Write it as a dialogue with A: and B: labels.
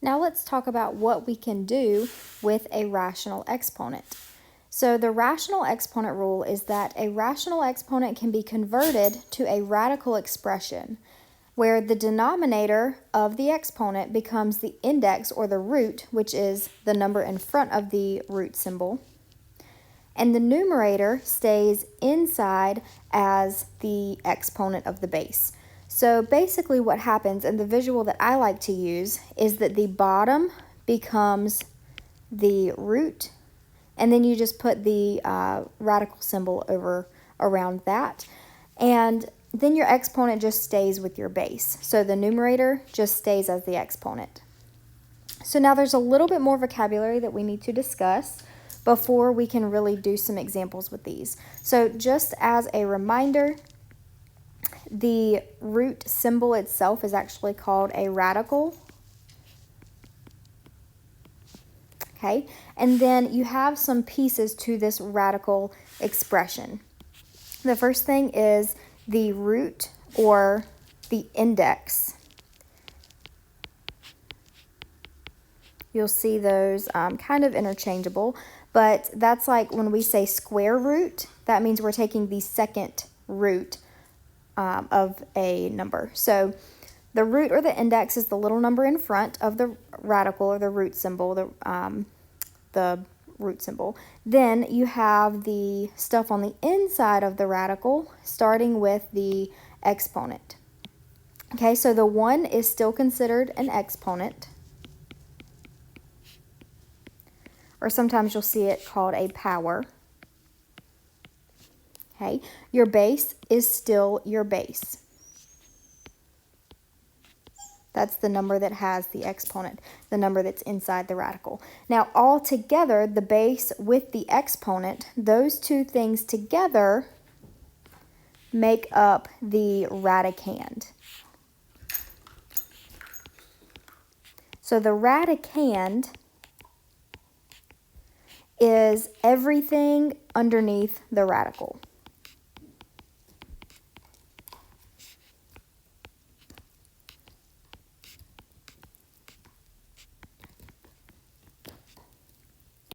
A: Now let's talk about what we can do with a rational exponent. So the rational exponent rule is that a rational exponent can be converted to a radical expression where the denominator of the exponent becomes the index or the root, which is the number in front of the root symbol, and the numerator stays inside as the exponent of the base. So basically what happens, and the visual that I like to use, is that the bottom becomes the root, and then you just put the radical symbol around that, and then your exponent just stays with your base. So the numerator just stays as the exponent. So now there's a little bit more vocabulary that we need to discuss before we can really do some examples with these. So just as a reminder, the root symbol itself is actually called a radical. Okay, and then you have some pieces to this radical expression. The first thing is the root or the index. You'll see those kind of interchangeable, but that's like when we say square root, that means we're taking the second root of a number. So the root or the index is the little number in front of the radical or the root symbol, the root symbol. Then you have the stuff on the inside of the radical, starting with the exponent. Okay, so the 1 is still considered an exponent, or sometimes you'll see it called a power. Okay, your base is still your base. That's the number that has the exponent, the number that's inside the radical. Now, all together, the base with the exponent, those two things together make up the radicand. So the radicand is everything underneath the radical.